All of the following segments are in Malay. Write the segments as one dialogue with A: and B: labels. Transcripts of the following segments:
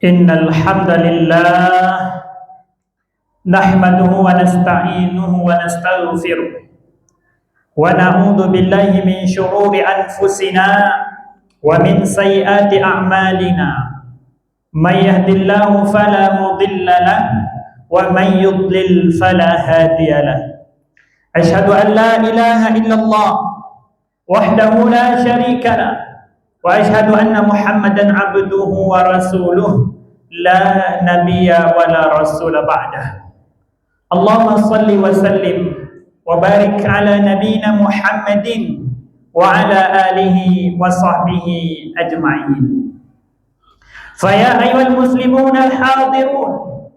A: Innal hamdalillah nahmaduhu wa nasta'inuhu wa nastaghfiruh wa na'udzu billahi min shururi anfusina wa min sayyiati a'malina may yahdihillahu fala mudilla lahu wa may yudlil fala hadiya lahu. Asyhadu an la ilaha illallah wahdahu la syarika lahu wa asyhadu anna Muhammadan abduhu wa rasuluh la nabiyya wa la rasula ba'dah. Allahumma salli wa sallim wa barik ala nabiyyina Muhammadin wa ala alihi wa sahbihi ajma'in. Fa ya ayyuhal muslimun al-hadirun,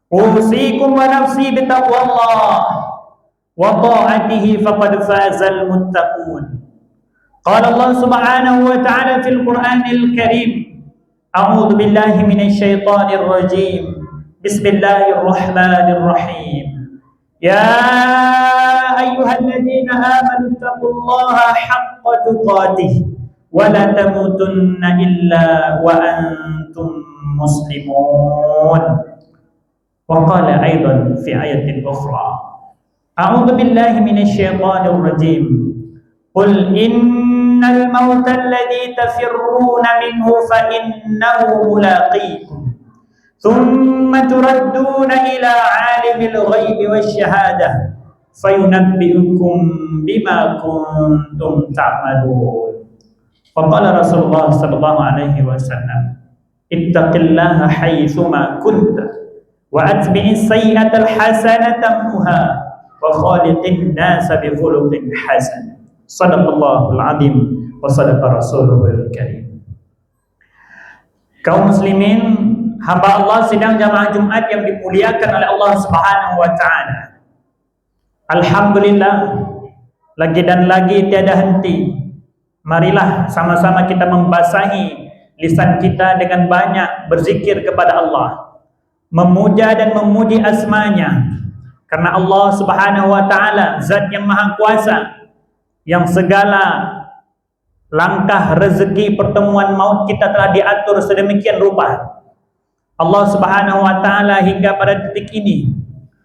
A: usikum wa nafsi bi taqwallah wa ta'atihi faqad fazal muttaqun. Qala Allah subhanahu wa ta'ala fil Qur'anil Karim, a'udzu billahi minasy syaithanir rajim. Bismillahirrahmanirrahim. Ya ayyuhalladzina amanu taqullaha haqqa tuqatih wa la tamutunna illa wa antum muslimun. Wa qala aidan fi ayatin ukhra, a'udzu billahi minasy syaithanir rajim. Qul innal mauta alladhi tafirruna minhu fa innahu mulaqikum thumma turadduna ila alimil ghaibi wasyahadah fayunabbi'ukum bima kuntum ta'malun. Wa qala Rasulullah sallallahu alaihi wasallam, ittaqillaha haitsuma kunta wa atbi'is sayyi'atal hasanata tamhuha wa khaliqin nasa bi khuluqin hasan. Sadaqallahul azim wa sadaqa rasuluhul karim. Kaum muslimin, hamba Allah sidang jamaah Jumat yang dimuliakan oleh Allah Subhanahu wa taala. Alhamdulillah, lagi dan lagi tiada henti. Marilah sama-sama kita membasahi lisan kita dengan banyak berzikir kepada Allah, memuja dan memuji asma-Nya. Karena Allah Subhanahu wa taala zat yang maha kuasa, yang segala langkah rezeki pertemuan maut kita telah diatur sedemikian rupa. Allah Subhanahu wa taala hingga pada detik ini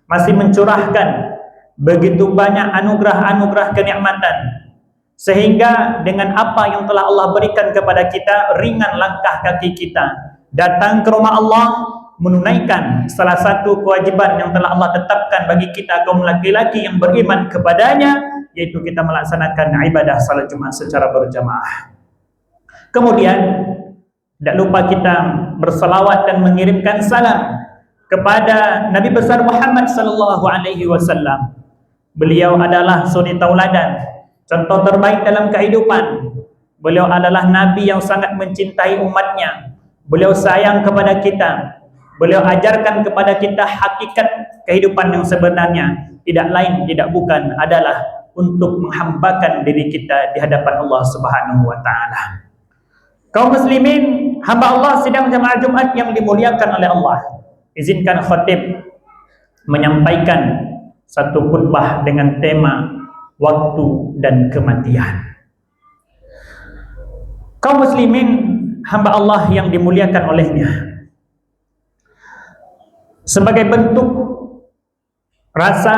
A: masih mencurahkan begitu banyak anugerah-anugerah kenikmatan, sehingga dengan apa yang telah Allah berikan kepada kita, ringan langkah kaki kita datang ke rumah Allah, menunaikan salah satu kewajiban yang telah Allah tetapkan bagi kita kaum laki-laki yang beriman kepadanya, yaitu kita melaksanakan ibadah salat Jumat secara berjamaah. Kemudian tidak lupa kita bersalawat dan mengirimkan salam kepada Nabi besar Muhammad sallallahu alaihi wasallam. Beliau adalah suri tauladan, contoh terbaik dalam kehidupan. Beliau adalah nabi yang sangat mencintai umatnya. Beliau sayang kepada kita. Beliau ajarkan kepada kita hakikat kehidupan yang sebenarnya, tidak lain tidak bukan adalah untuk menghambakan diri kita di hadapan Allah Subhanahu wa taala. Kaum muslimin, hamba Allah sidang jamaah Jumat yang dimuliakan oleh Allah, izinkan khatib menyampaikan satu khutbah dengan tema waktu dan kematian. Kaum muslimin, hamba Allah yang dimuliakan olehnya, sebagai bentuk rasa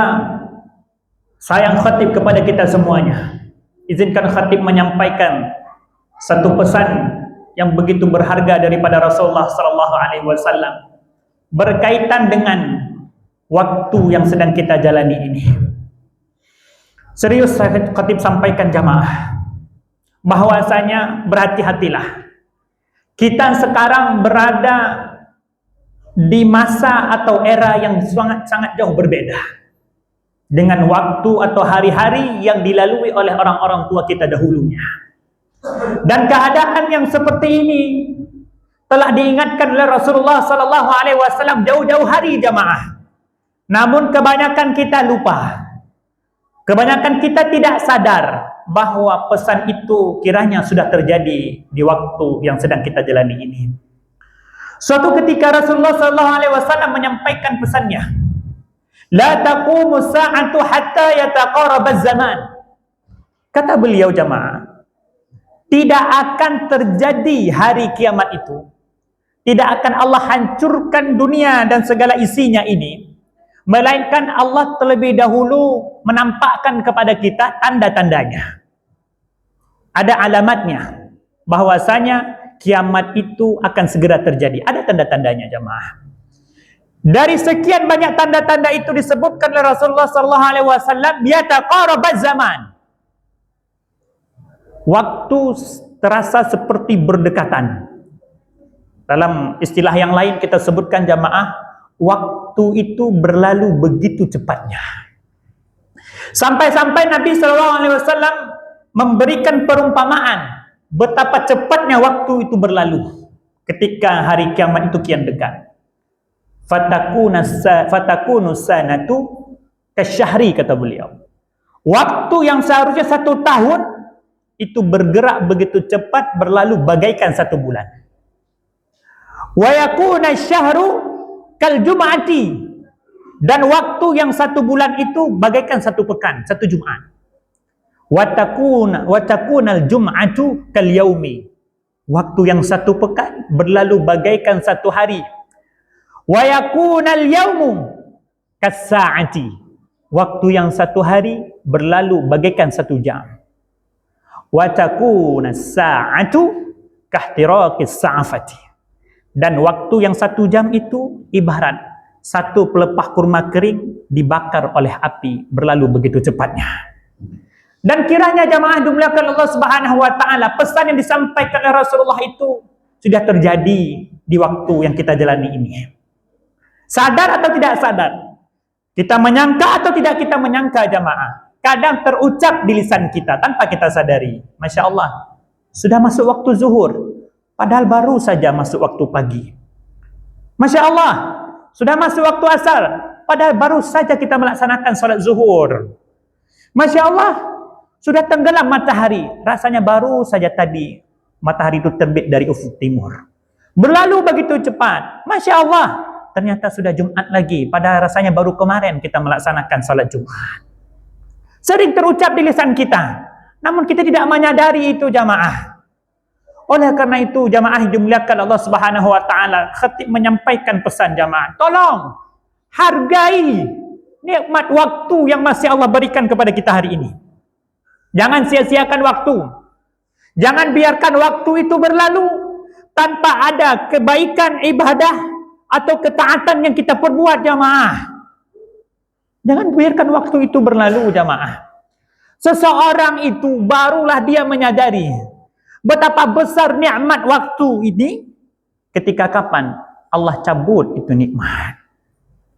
A: sayang khatib kepada kita semuanya, izinkan khatib menyampaikan satu pesan yang begitu berharga daripada Rasulullah sallallahu alaihi wasallam berkaitan dengan waktu yang sedang kita jalani ini. Serius khatib sampaikan jamaah bahwasanya berhati-hatilah. Kita sekarang berada di masa atau era yang sangat jauh berbeda dengan waktu atau hari-hari yang dilalui oleh orang-orang tua kita dahulunya. Dan keadaan yang seperti ini telah diingatkan oleh Rasulullah sallallahu alaihi wasallam jauh-jauh hari jamaah. Namun kebanyakan kita lupa. Kebanyakan kita tidak sadar bahwa pesan itu kiranya sudah terjadi di waktu yang sedang kita jalani ini. Suatu ketika Rasulullah sallallahu alaihi wasallam menyampaikan pesannya, la taqumu sa'atu hatta yataqaraba zaman. Kata beliau jamaah, tidak akan terjadi hari kiamat itu, tidak akan Allah hancurkan dunia dan segala isinya ini, melainkan Allah terlebih dahulu menampakkan kepada kita tanda-tandanya. Ada alamatnya bahwasanya kiamat itu akan segera terjadi. Ada tanda-tandanya jemaah. Dari sekian banyak tanda-tanda itu disebutkan oleh Rasulullah sallallahu alaihi wasallam, yataqarabaz zaman. Waktu terasa seperti berdekatan. Dalam istilah yang lain kita sebutkan jamaah, waktu itu berlalu begitu cepatnya. Sampai-sampai Nabi SAW memberikan perumpamaan betapa cepatnya waktu itu berlalu ketika hari kiamat itu kian dekat. Fatakunu sanatu kasyahri, kata beliau. Waktu yang seharusnya 1 tahun itu bergerak begitu cepat, berlalu bagaikan 1 bulan. Wa yakuna syahru kal jum'ati, dan waktu yang 1 bulan itu bagaikan 1 pekan, 1 Jumat. Wa takunal jum'atu kal yaumi, waktu yang 1 pekan berlalu bagaikan 1 hari. Wa yakunal yaumu kas sa'ati, waktu yang 1 hari berlalu bagaikan 1 jam. Wa takunas sa'atu kahtiraqis sa'afati, dan waktu yang 1 jam itu ibarat 1 pelepah kurma kering dibakar oleh api, berlalu begitu cepatnya. Dan kiranya jamaah dimuliakan Allah Subhanahu wa taala, pesan yang disampaikan oleh Rasulullah itu sudah terjadi di waktu yang kita jalani ini. Sadar atau tidak sadar? Kita menyangka atau tidak kita menyangka jamaah? Kadang terucap di lisan kita tanpa kita sadari. Masya Allah, sudah masuk waktu zuhur, padahal baru saja masuk waktu pagi. Masya Allah, sudah masuk waktu asar, padahal baru saja kita melaksanakan salat zuhur. Masya Allah, sudah tenggelam matahari, rasanya baru saja tadi matahari itu terbit dari ufuk timur. Berlalu begitu cepat. Masya Allah, ternyata sudah Jumat lagi, padahal rasanya baru kemarin kita melaksanakan salat Jumat. Sering terucap di lisan kita, namun kita tidak menyadari itu jamaah. Oleh karena itu jamaah dimuliakan Allah Subhanahu wa taala, khatib menyampaikan pesan jamaah, tolong hargai nikmat waktu yang masih Allah berikan kepada kita hari ini. Jangan sia-siakan waktu. Jangan biarkan waktu itu berlalu tanpa ada kebaikan ibadah atau ketaatan yang kita perbuat jamaah. Jangan biarkan waktu itu berlalu jamaah. Seseorang itu barulah dia menyadari betapa besar nikmat waktu ini ketika kapan Allah cabut itu nikmat.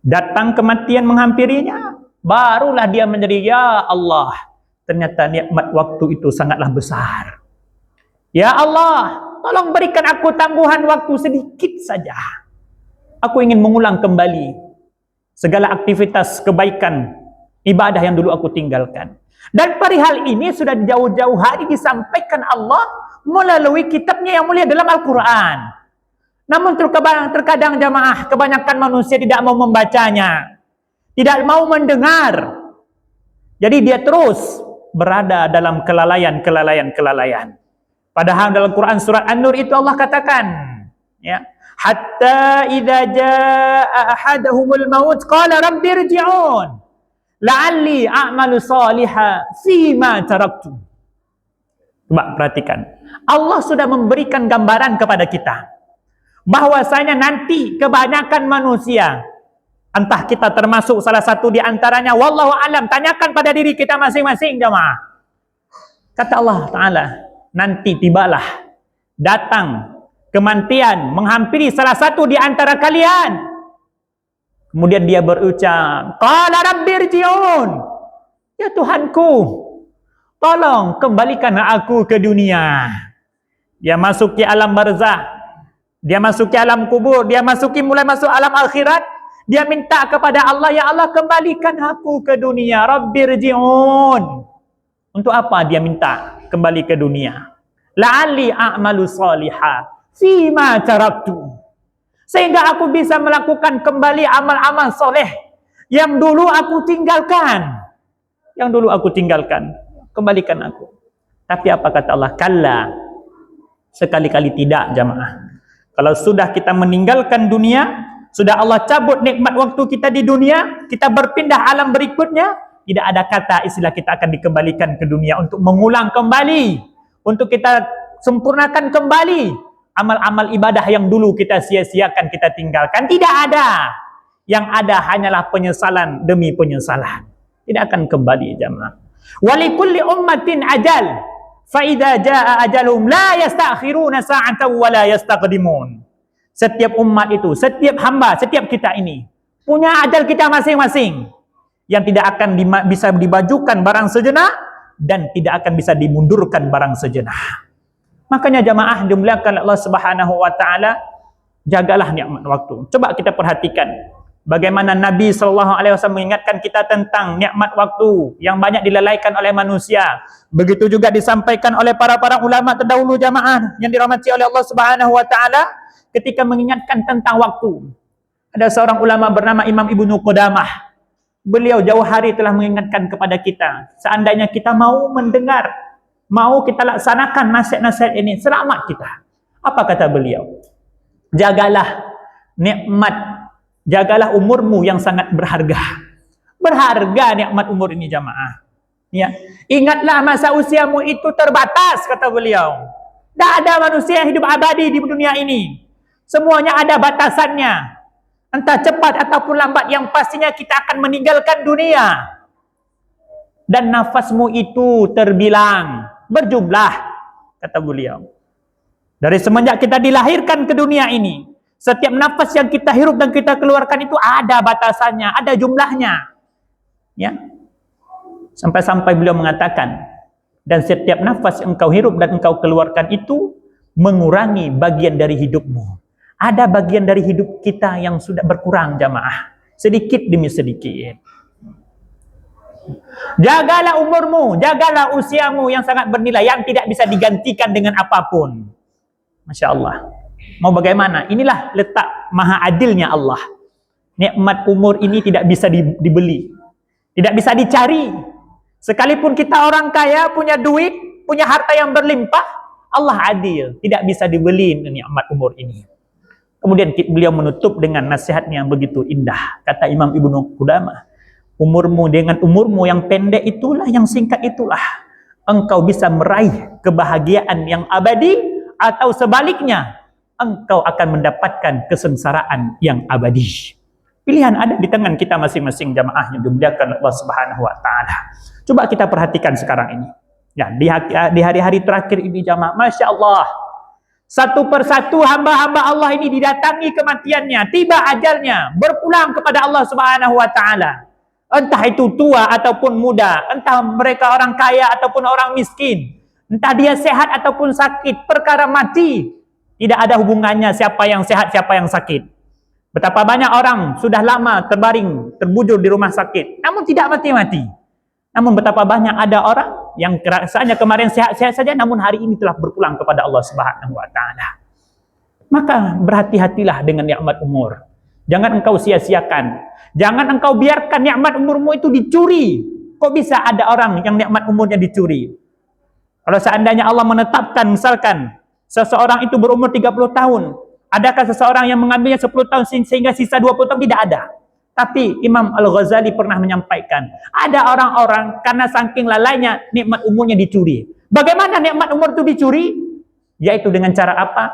A: Datang kematian menghampirinya, barulah dia menjadi, ya Allah, ternyata nikmat waktu itu sangatlah besar. Ya Allah, tolong berikan aku tangguhan waktu sedikit saja. Aku ingin mengulang kembali segala aktivitas kebaikan ibadah yang dulu aku tinggalkan. Dan perihal ini sudah jauh-jauh hari disampaikan Allah melalui kitabnya yang mulia dalam Al-Quran. Namun terkadang jamaah, kebanyakan manusia tidak mau membacanya, tidak mau mendengar. Jadi dia terus berada dalam kelalaian. Padahal dalam Quran surat An-Nur itu Allah katakan, ya, hatta idza jaa ahaduhumul maut qala rabbi irji'un la'alli a'malu shalihan fima taraktu. Coba perhatikan, Allah sudah memberikan gambaran kepada kita bahwasanya nanti kebanyakan manusia, entah kita termasuk salah satu di antaranya, wallahu alam, tanyakan pada diri kita masing-masing jemaah. Kata Allah Ta'ala, nanti tibalah, datang kematian menghampiri salah satu di antara kalian. Kemudian dia berucap, qala rabbirji'un, ya Tuhanku, tolong kembalikan aku ke dunia. Dia masuk ke alam barzah, dia masuk ke alam kubur, dia mulai masuk alam akhirat. Dia minta kepada Allah, ya Allah, kembalikan aku ke dunia. Rabbirji'un. Untuk apa dia minta kembali ke dunia? La'alli a'malu shalihan fima taraktu, sehingga aku bisa melakukan kembali amal-amal soleh yang dulu aku tinggalkan. Kembalikan aku. Tapi apa kata Allah? Kalla, sekali-kali tidak jamaah. Kalau sudah kita meninggalkan dunia, sudah Allah cabut nikmat waktu kita di dunia, kita berpindah alam berikutnya, tidak ada kata istilah kita akan dikembalikan ke dunia untuk mengulang kembali, untuk kita sempurnakan kembali amal-amal ibadah yang dulu kita sia-siakan, kita tinggalkan. Tidak ada. Yang ada hanyalah penyesalan demi penyesalan. Tidak akan kembali jemaah. Walikulli ummatin ajal. Fa idza jaa ajalum la yastakhiruna sa'atan wa la yastaqdimun. Setiap umat itu, setiap hamba, setiap kita ini punya ajal kita masing-masing yang tidak akan bisa dibajukan barang sejenak dan tidak akan bisa dimundurkan barang sejenak. Makanya jemaah dimuliakan Allah Subhanahu wa taala, jagalah nikmat waktu. Coba kita perhatikan bagaimana Nabi SAW mengingatkan kita tentang nikmat waktu yang banyak dilalaikan oleh manusia. Begitu juga disampaikan oleh para ulama terdahulu jamaah yang dirahmati oleh Allah Subhanahu wa taala ketika mengingatkan tentang waktu. Ada seorang ulama bernama Imam Ibnu Qudamah. Beliau jauh hari telah mengingatkan kepada kita, seandainya kita mau mendengar, mau kita laksanakan nasihat-nasihat ini, selamat kita. Apa kata beliau? Jagalah nikmat, jagalah umurmu yang sangat berharga. Berharga nikmat umur ini jamaah. Ya, ingatlah masa usiamu itu terbatas, kata beliau. Tidak ada manusia yang hidup abadi di dunia ini. Semuanya ada batasannya. Entah cepat ataupun lambat, yang pastinya kita akan meninggalkan dunia. Dan nafasmu itu terbilang, berjumlah, kata beliau. Dari semenjak kita dilahirkan ke dunia ini, setiap nafas yang kita hirup dan kita keluarkan itu ada batasannya, ada jumlahnya. Ya. Sampai-sampai beliau mengatakan, dan setiap nafas yang engkau hirup dan engkau keluarkan itu mengurangi bagian dari hidupmu. Ada bagian dari hidup kita yang sudah berkurang jamaah, sedikit demi sedikit. Jagalah umurmu, jagalah usiamu yang sangat bernilai, yang tidak bisa digantikan dengan apapun. Masya Allah. Mau bagaimana? Inilah letak maha adilnya Allah. Nikmat umur ini tidak bisa dibeli, tidak bisa dicari. Sekalipun kita orang kaya, punya duit, punya harta yang berlimpah, Allah adil, tidak bisa dibeli nikmat umur ini. Kemudian beliau menutup dengan nasihatnya yang begitu indah. Kata Imam Ibnu Qudamah, umurmu dengan umurmu yang pendek itulah, yang singkat itulah, engkau bisa meraih kebahagiaan yang abadi, atau sebaliknya, engkau akan mendapatkan kesengsaraan yang abadi. Pilihan ada di tangan kita masing-masing jamaah yang dimuliakan Allah Subhanahu wa taala. Coba kita perhatikan sekarang ini. Ya, di hari-hari terakhir ini jamaah, Masya Allah, satu persatu hamba-hamba Allah ini didatangi kematiannya, tiba ajalnya, berpulang kepada Allah Subhanahu wa taala. Entah itu tua ataupun muda, entah mereka orang kaya ataupun orang miskin, entah dia sehat ataupun sakit, perkara mati tidak ada hubungannya siapa yang sehat, siapa yang sakit. Betapa banyak orang sudah lama terbaring, terbujur di rumah sakit, namun tidak mati-mati. Namun betapa banyak ada orang yang rasanya kemarin sehat-sehat saja, namun hari ini telah berpulang kepada Allah Subhanahu wa taala. Maka berhati-hatilah dengan nikmat umur. Jangan engkau sia-siakan. Jangan engkau biarkan nikmat umurmu itu dicuri. Kok bisa ada orang yang nikmat umurnya dicuri? Kalau seandainya Allah menetapkan, misalkan seseorang itu berumur 30 tahun, adakah seseorang yang mengambilnya 10 tahun sehingga sisa 20 tahun? Tidak ada. Tapi Imam Al-Ghazali pernah menyampaikan, ada orang-orang karena saking lalainya nikmat umurnya dicuri. Bagaimana nikmat umur itu dicuri? Yaitu dengan cara apa?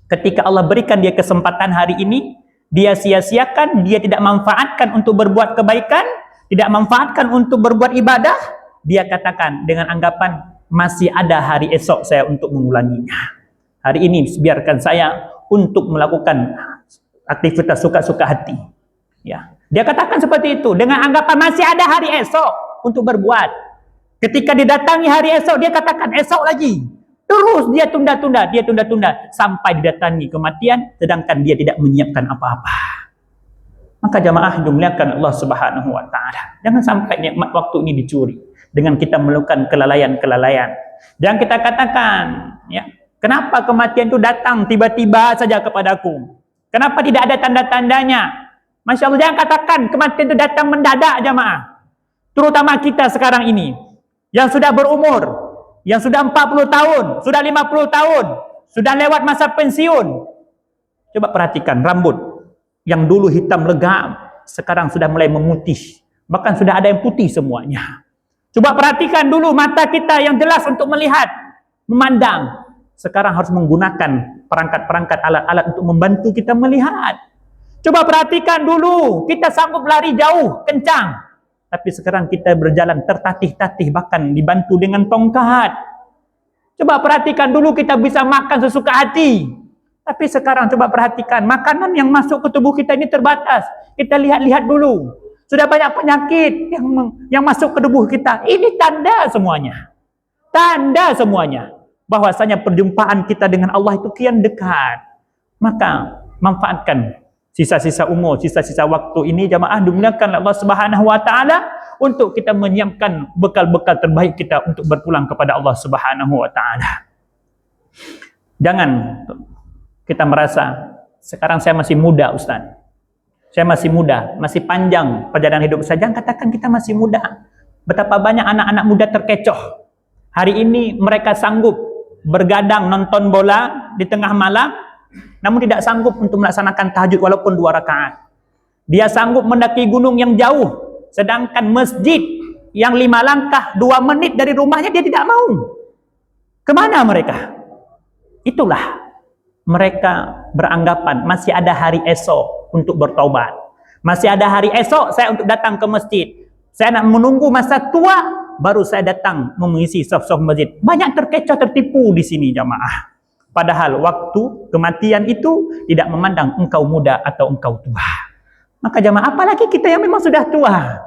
A: Ketika Allah berikan dia kesempatan hari ini, dia sia-siakan, dia tidak manfaatkan untuk berbuat kebaikan, tidak manfaatkan untuk berbuat ibadah, dia katakan dengan anggapan, masih ada hari esok saya untuk mengulanginya. Hari ini biarkan saya untuk melakukan aktivitas suka-suka hati. Ya, dia katakan seperti itu dengan anggapan masih ada hari esok untuk berbuat. Ketika didatangi hari esok, dia katakan esok lagi. Terus dia tunda-tunda sampai didatangi kematian, sedangkan dia tidak menyiapkan apa-apa. Maka jamaah dimuliakan Allah Subhanahu wa taala. Jangan sampai nikmat waktu ini dicuri dengan kita melakukan kelalaian-kelalaian. Jangan kita katakan, ya, kenapa kematian itu datang tiba-tiba saja kepadaku? Kenapa tidak ada tanda-tandanya? Masya Allah, jangan katakan kematian itu datang mendadak jamaah. Terutama kita sekarang ini yang sudah berumur, yang sudah 40 tahun, sudah 50 tahun, sudah lewat masa pensiun. Coba perhatikan rambut yang dulu hitam legam, sekarang sudah mulai memutih. Bahkan sudah ada yang putih semuanya. Coba perhatikan dulu mata kita yang jelas untuk melihat, memandang. Sekarang harus menggunakan perangkat-perangkat alat-alat untuk membantu kita melihat. Coba perhatikan dulu, kita sanggup lari jauh, kencang. Tapi sekarang kita berjalan tertatih-tatih, bahkan dibantu dengan tongkat. Coba perhatikan dulu, kita bisa makan sesuka hati. Tapi sekarang coba perhatikan, makanan yang masuk ke tubuh kita ini terbatas. Kita lihat-lihat dulu. Sudah banyak penyakit yang masuk ke tubuh kita. Ini tanda semuanya. Tanda semuanya. Bahwasanya perjumpaan kita dengan Allah itu kian dekat. Maka manfaatkan sisa-sisa umur, sisa-sisa waktu ini jamaah dimuliakan Allah Subhanahu wa taala untuk kita menyiapkan bekal-bekal terbaik kita untuk berpulang kepada Allah Subhanahu wa taala. Jangan kita merasa sekarang saya masih muda, Ustaz. Saya masih muda, masih panjang perjalanan hidup saya. Jangan katakan kita masih muda. Betapa banyak anak-anak muda terkecoh. Hari ini mereka sanggup bergadang nonton bola di tengah malam, namun tidak sanggup untuk melaksanakan tahajud walaupun 2 rakaat. Dia sanggup mendaki gunung yang jauh, sedangkan masjid yang 5 langkah 2 menit dari rumahnya dia tidak mau. Kemana mereka? Itulah mereka beranggapan masih ada hari esok untuk bertaubat. Masih ada hari esok saya untuk datang ke masjid. Saya nak menunggu masa tua baru saya datang mengisi saf-saf masjid. Banyak terkecoh, tertipu di sini jamaah. Padahal waktu kematian itu tidak memandang engkau muda atau engkau tua. Maka jamaah, apalagi kita yang memang sudah tua.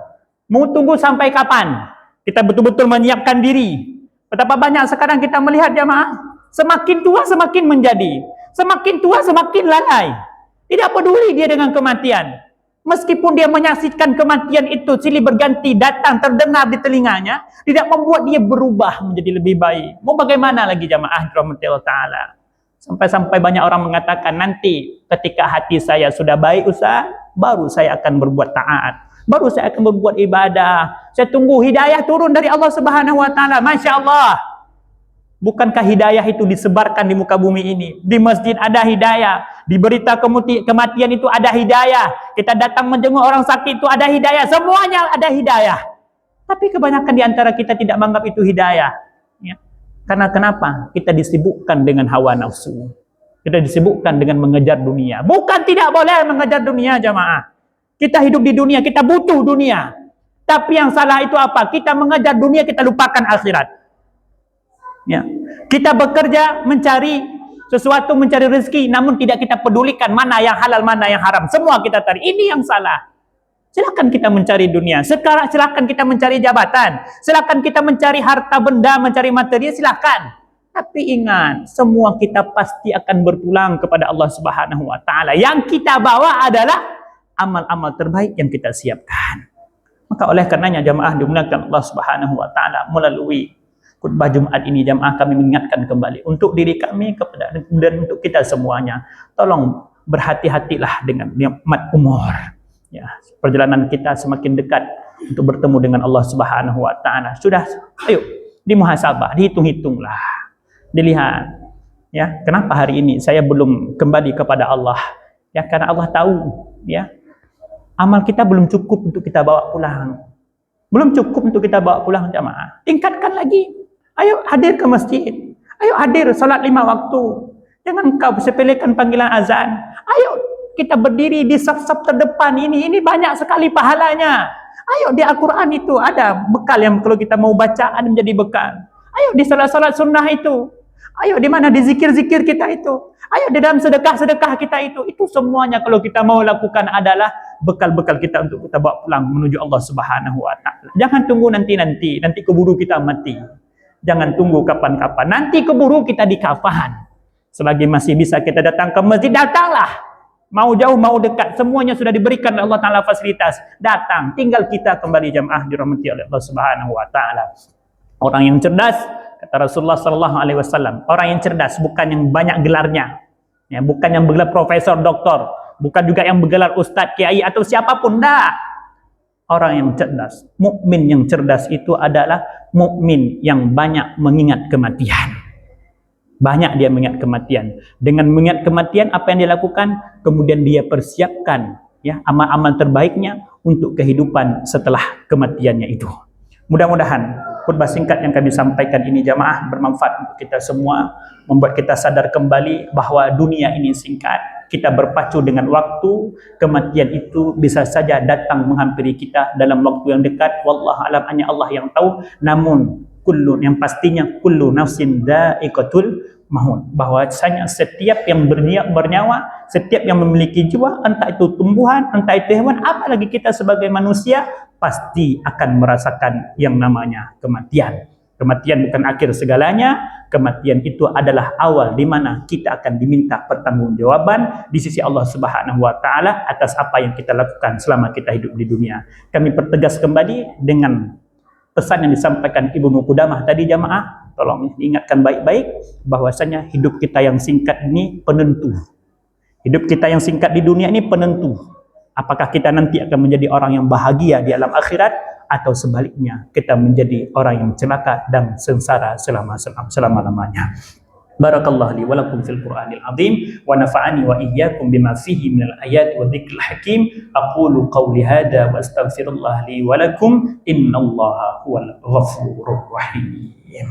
A: Mau tunggu sampai kapan? Kita betul-betul menyiapkan diri. Betapa banyak sekarang kita melihat jamaah, semakin tua semakin menjadi, semakin tua semakin lalai. Tidak peduli dia dengan kematian. Meskipun dia menyaksikan kematian itu silih berganti datang terdengar di telinganya, tidak membuat dia berubah menjadi lebih baik. Mau bagaimana lagi jamaah dirahmati Allah Ta'ala? Sampai-sampai banyak orang mengatakan nanti ketika hati saya sudah baik Ustaz, baru saya akan berbuat taat. Baru saya akan berbuat ibadah. Saya tunggu hidayah turun dari Allah Subhanahu Wa Ta'ala. Masya Allah. Bukankah hidayah itu disebarkan di muka bumi ini? Di masjid ada hidayah. Di berita kematian itu ada hidayah. Kita datang menjenguk orang sakit itu ada hidayah. Semuanya ada hidayah. Tapi kebanyakan di antara kita tidak menganggap itu hidayah. Ya. Karena kenapa? Kita disibukkan dengan hawa nafsu. Kita disibukkan dengan mengejar dunia. Bukan tidak boleh mengejar dunia jamaah. Kita hidup di dunia, kita butuh dunia. Tapi yang salah itu apa? Kita mengejar dunia, kita lupakan akhirat. Ya. Kita bekerja mencari sesuatu, mencari rezeki, namun tidak kita pedulikan mana yang halal, mana yang haram. Semua kita cari. Ini yang salah. Silakan kita mencari dunia. Sekarang silakan kita mencari jabatan. Silakan kita mencari harta benda, mencari materi, silakan. Tapi ingat, semua kita pasti akan berpulang kepada Allah Subhanahu wa taala. Yang kita bawa adalah amal-amal terbaik yang kita siapkan. Maka oleh karenanya jamaah dimuliakan Allah Subhanahu wa taala, melalui khutbah Jumat ini jamaah kami mengingatkan kembali untuk diri kami kepada dan untuk kita semuanya. Tolong berhati-hatilah dengan nikmat umur. Ya, perjalanan kita semakin dekat untuk bertemu dengan Allah Subhanahu wa taala. Sudah, ayo dimuhasabah, dihitung-hitunglah. Dilihat, ya, kenapa hari ini saya belum kembali kepada Allah? Ya, karena Allah tahu, ya, amal kita belum cukup untuk kita bawa pulang. Belum cukup untuk kita bawa pulang jamaah. Tingkatkan lagi. Ayo hadir ke masjid. Ayo hadir salat 5 waktu. Jangan kau sepelekan panggilan azan. Ayo kita berdiri di saf-saf terdepan ini. Ini banyak sekali pahalanya. Ayo di Al-Quran itu ada bekal yang kalau kita mau baca ada menjadi bekal. Ayo di salat-salat sunnah itu. Ayo di mana di zikir-zikir kita itu. Ayo di dalam sedekah-sedekah kita itu. Itu semuanya kalau kita mau lakukan adalah bekal-bekal kita untuk kita bawa pulang menuju Allah Subhanahu wa taala. Jangan tunggu nanti keburu kita mati. Jangan tunggu kapan-kapan. Nanti keburu kita di kafan. Selagi masih bisa kita datang ke masjid, datanglah. Mau jauh, mau dekat, semuanya sudah diberikan oleh Allah Ta'ala fasilitas. Datang, tinggal kita kembali jamaah dirahmati oleh Allah Subhanahu wa taala. Orang yang cerdas, kata Rasulullah sallallahu alaihi wasallam, orang yang cerdas bukan yang banyak gelarnya. Ya, bukan yang bergelar profesor, doktor, bukan juga yang bergelar ustaz, kiai atau siapapun, enggak. Orang yang cerdas, mukmin yang cerdas itu adalah mukmin yang banyak mengingat kematian. Banyak dia mengingat kematian. Dengan mengingat kematian, apa yang dia lakukan? Kemudian dia persiapkan ya amal-amal terbaiknya untuk kehidupan setelah kematiannya itu. Mudah-mudahan khutbah singkat yang kami sampaikan ini jamaah bermanfaat untuk kita semua, membuat kita sadar kembali bahwa dunia ini singkat. Kita berpacu dengan waktu, kematian itu bisa saja datang menghampiri kita dalam waktu yang dekat. Wallahu alam, hanya Allah yang tahu. Namun yang pastinya kullu nafsin dha'iqatul maut, bahwasanya setiap yang bernyawa, setiap yang memiliki jiwa, entah itu tumbuhan, entah itu hewan, apalagi kita sebagai manusia, pasti akan merasakan yang namanya kematian. Kematian bukan akhir segalanya. Kematian itu adalah awal di mana kita akan diminta pertanggungjawaban di sisi Allah Subhanahu wa taala atas apa yang kita lakukan selama kita hidup di dunia. Kami pertegas kembali dengan pesan yang disampaikan Ibnu Qudamah tadi jamaah, tolong diingatkan baik-baik bahwasanya hidup kita yang singkat ini penentu. Hidup kita yang singkat di dunia ini penentu. Apakah kita nanti akan menjadi orang yang bahagia di alam akhirat atau sebaliknya kita menjadi orang yang celaka dan sengsara selama-lamanya. Barakallahu li wa lakum fil Qur'anil azim wa nafa'ani wa iyyakum bima fihi minal ayati wa dzikril hakim. Aqulu qawli hadza wa astaghfirullah li wa lakum innallaha huwal ghafurur rahim.